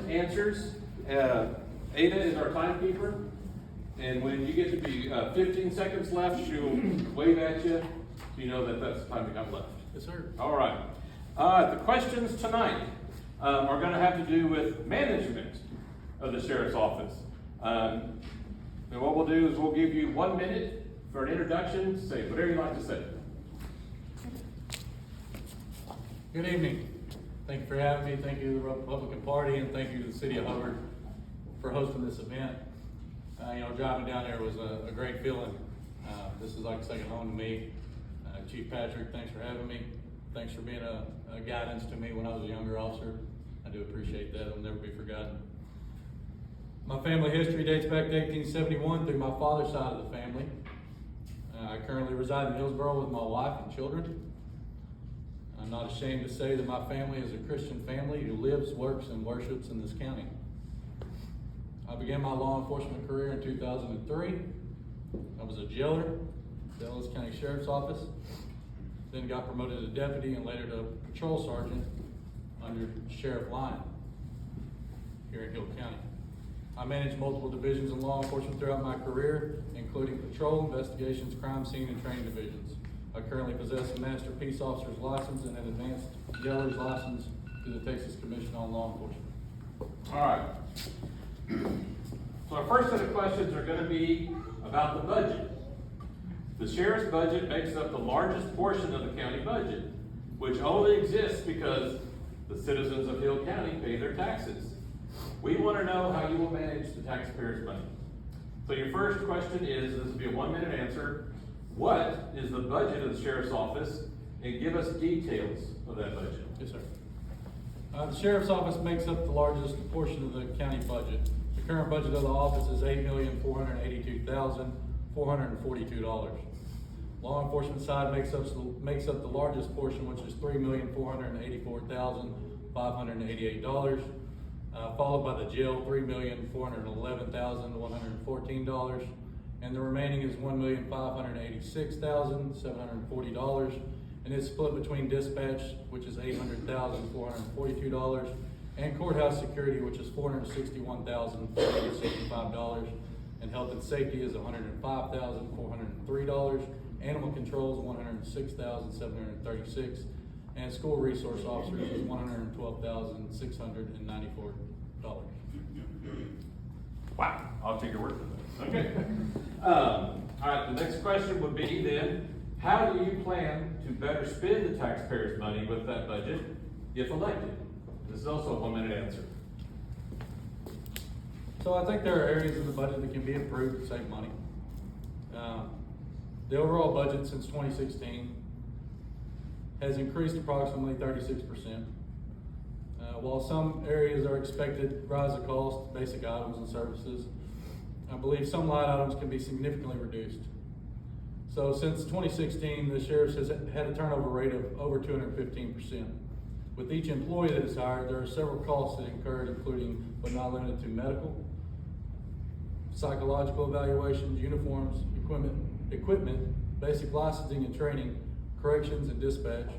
answers. Ada is our timekeeper, and when you get to be 15 seconds left, she'll wave at you so you know that that's the time you have left. Yes, sir. All right. The questions tonight are going to have to do with management of the sheriff's office. And what we'll do is we'll give you 1 minute for an introduction. Say whatever you like to say. Good evening. Thank you for having me. Thank you to the Republican Party, and thank you to the City of Hubbard for hosting this event. Driving down there was a great feeling. This is like a second home to me. Chief Patrick, thanks for having me. Thanks for being a guidance to me when I was a younger officer. I do appreciate that. It'll never be forgotten. My family history dates back to 1871 through my father's side of the family. I currently reside in Hillsboro with my wife and children. I'm not ashamed to say that my family is a Christian family who lives, works, and worships in this county. I began my law enforcement career in 2003. I was a jailer at the Ellis County Sheriff's Office, then got promoted to deputy and later to patrol sergeant under Sheriff Lyon here in Hill County. I managed multiple divisions of law enforcement throughout my career, including patrol, investigations, crime scene, and training divisions. I currently possess a Master Peace Officer's license and an Advanced Jailer's license through the Texas Commission on Law Enforcement. All right. So our first set of questions are going to be about the budget. The sheriff's budget makes up the largest portion of the county budget, which only exists because the citizens of Hill County pay their taxes. We want to know how you will manage the taxpayers' money. So your first question is, this will be a 1 minute answer. What is the budget of the sheriff's office? And give us details of that budget. Yes, sir. The sheriff's office makes up the largest portion of the county budget. The current budget of the office is $8,482,442. Law enforcement side makes up the largest portion, which is $3,484,588. Followed by the jail, $3,411,114, and the remaining is $1,586,740, and it's split between dispatch, which is $800,442, and courthouse security, which is $461,465, and health and safety is $105,403, animal control is $106,736, and school resource officers is $112,694. Wow, I'll take your word for that. Okay. All right, the next question would be then, how do you plan to better spend the taxpayers' money with that budget if elected? This is also a 1 minute answer. So I think there are areas of the budget that can be improved to save money. The overall budget since 2016 has increased approximately 36%. While some areas are expected rise of cost, basic items and services, I believe some line items can be significantly reduced. So since 2016, the sheriff has had a turnover rate of over 215%. With each employee that is hired, there are several costs that incurred, including but not limited to medical, psychological evaluations, uniforms, equipment, basic licensing and training, corrections and dispatch,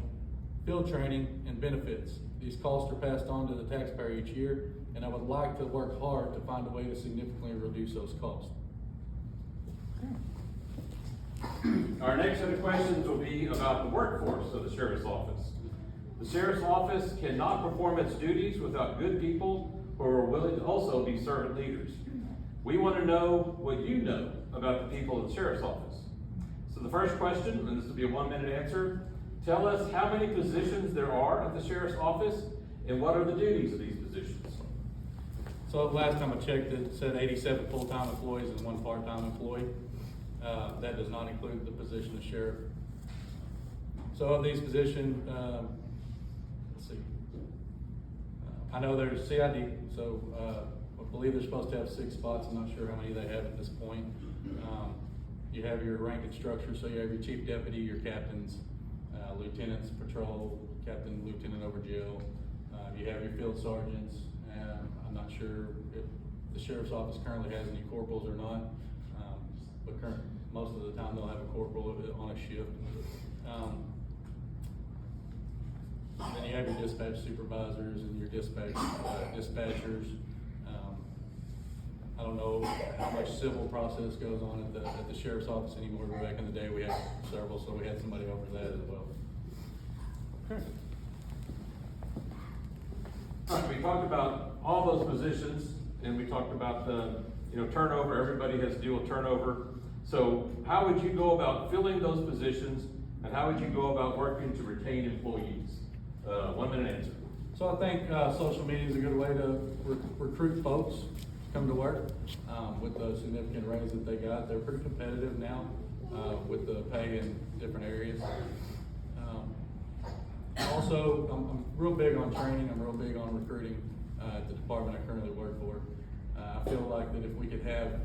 field training, and benefits. These costs are passed on to the taxpayer each year, and I would like to work hard to find a way to significantly reduce those costs. Our next set of questions will be about the workforce of the sheriff's office. The sheriff's office cannot perform its duties without good people who are willing to also be servant leaders. We want to know what you know about the people of the sheriff's office. So the first question, and this will be a 1 minute answer, tell us how many positions there are at the sheriff's office and what are the duties of these positions. So last time I checked, it said 87 full-time employees and 1 part-time employee. That does not include the position of sheriff. So of these positions, let's see. I know there's CID, so I believe they're supposed to have 6 spots. I'm not sure how many they have at this point. You have your ranking structure, so you have your chief deputy, your captains, lieutenants, patrol, captain, lieutenant over jail. You have your field sergeants, and I'm not sure if the sheriff's office currently has any corporals or not, but most of the time they'll have a corporal on a shift. And then you have your dispatch supervisors and your dispatchers. I don't know how much civil process goes on at the sheriff's office anymore, but back in the day we had several, so we had somebody over that as well. Okay. All right, we talked about all those positions, and we talked about the, turnover. Everybody has to deal with turnover. So how would you go about filling those positions, and how would you go about working to retain employees? 1 minute answer. So I think social media is a good way to recruit folks to come to work with the significant raise that they got. They're pretty competitive now with the pay in different areas. Also, I'm real big on training. I'm real big on recruiting at the department I currently work for. I feel like that if we could have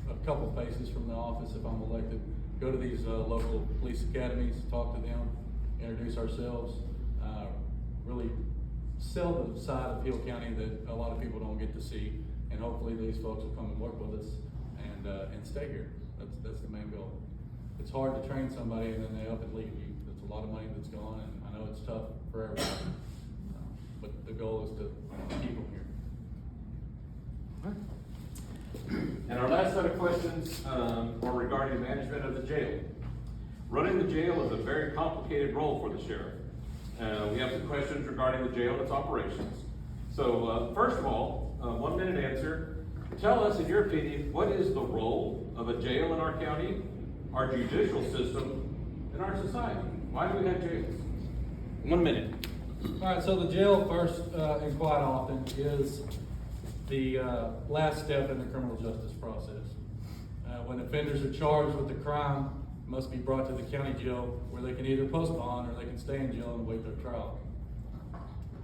a couple faces from the office, if I'm elected, go to these local police academies, talk to them, introduce ourselves, really sell the side of Hill County that a lot of people don't get to see, and hopefully these folks will come and work with us and stay here. That's the main goal. It's hard to train somebody and then they up and leave you. That's a lot of money that's gone, and I know it's tough for everybody, but the goal is to keep them here. And our last set of questions are regarding management of the jail. Running the jail is a very complicated role for the sheriff. We have some questions regarding the jail and its operations. So first of all, 1 minute answer. Tell us, in your opinion, what is the role of a jail in our county, our judicial system, and our society? Why do we have jails? 1 minute. All right, so the jail first and quite often is the last step in the criminal justice process. When offenders are charged with a crime, must be brought to the county jail where they can either post bond or they can stay in jail and wait their trial.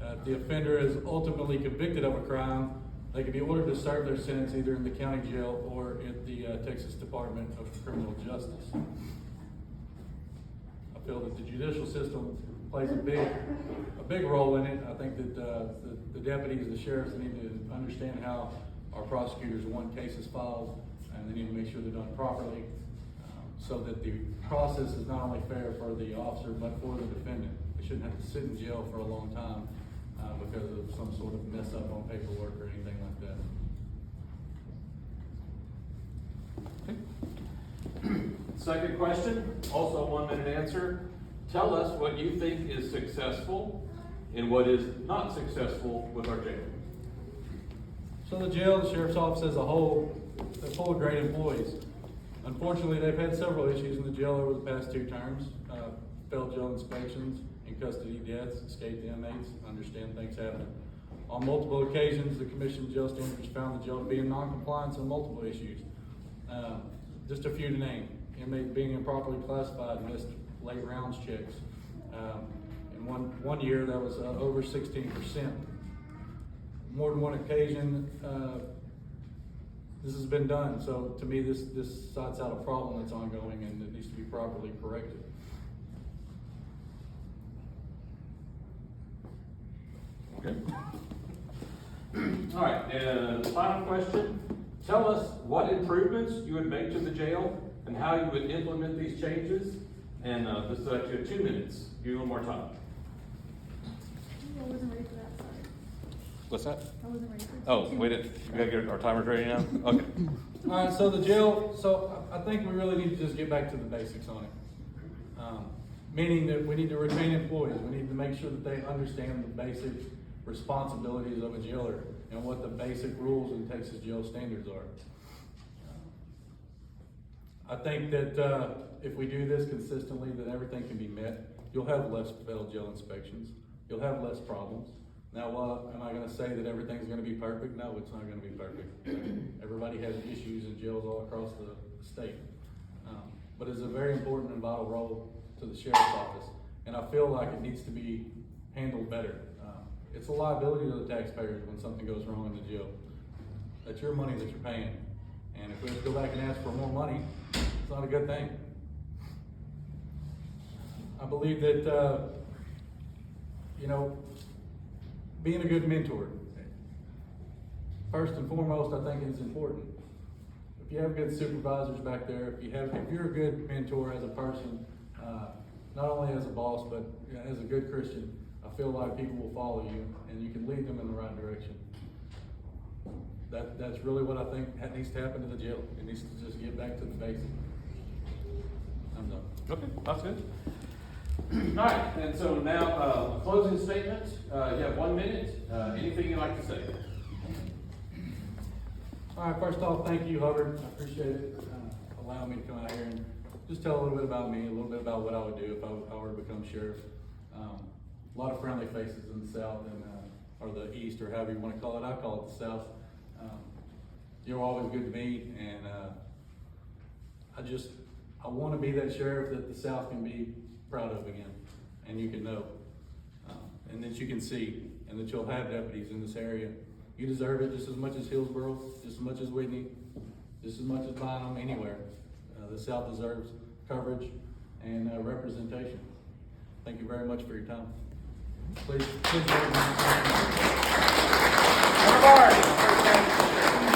If the offender is ultimately convicted of a crime, they can be ordered to serve their sentence either in the county jail or at the Texas Department of Criminal Justice. I feel that the judicial system plays a big role in it. I think that the deputies, the sheriffs, they need to understand how our prosecutors want cases filed, and they need to make sure they're done properly, so that the process is not only fair for the officer, but for the defendant. They shouldn't have to sit in jail for a long time because of some sort of mess up on paperwork or anything like that. Second question, also 1 minute answer. Tell us what you think is successful and what is not successful with our jail. So the jail, the sheriff's office as a whole, they're full of great employees. Unfortunately, they've had several issues in the jail over the past 2 terms. Failed jail inspections, in custody deaths, escaped inmates. Understand things happen. On multiple occasions, the Commission of Jail Standards found the jail to be in non-compliance on multiple issues. Just a few to name. Inmates being improperly classified, missed late rounds checks. In one year, that was over 16%. More than one occasion, this has been done. So to me, this sorts out a problem that's ongoing and it needs to be properly corrected. Okay. All right, final question. Tell us what improvements you would make to the jail and how you would implement these changes. And this is actually 2 minutes. Give you a little more time. I wasn't ready for that, sorry. What's that? I wasn't ready for that. Oh, we gotta get our timers ready now? Okay. All right, so the jail, so I think we really need to just get back to the basics on it. Meaning that we need to retain employees. We need to make sure that they understand the basic responsibilities of a jailer and what the basic rules in Texas jail standards are. I think that if we do this consistently, then everything can be met. You'll have less failed jail inspections. You'll have less problems. Now, am I gonna say that everything's gonna be perfect? No, it's not gonna be perfect. Everybody has issues in jails all across the state. But it's a very important and vital role to the sheriff's office. And I feel like it needs to be handled better. It's a liability to the taxpayers when something goes wrong in the jail. That's your money that you're paying. And if we have to go back and ask for more money, it's not a good thing. I believe that, being a good mentor, first and foremost, I think is important. If you have good supervisors back there, if you're a good mentor as a person, not only as a boss, but as a good Christian, I feel like people will follow you and you can lead them in the right direction. That's really what I think needs to happen to the jail. It needs to just get back to the basics. I'm done. Okay, that's good. All right, and so now, closing statement. You have 1 minute. Anything you'd like to say? All right, first off, thank you, Hubbard. I appreciate it, allowing me to come out here and just tell a little bit about me, a little bit about what I would do if I were to become sheriff. A lot of friendly faces in the South and or the East, or however you want to call it. I call it the South. You're always good to me, and I want to be that sheriff that the South can be proud of again, and you can know, and that you can see, and that you'll have deputies in this area. You deserve it just as much as Hillsborough, just as much as Whitney, just as much as Bynum, anywhere. The South deserves coverage and representation. Thank you very much for your time. Please join me.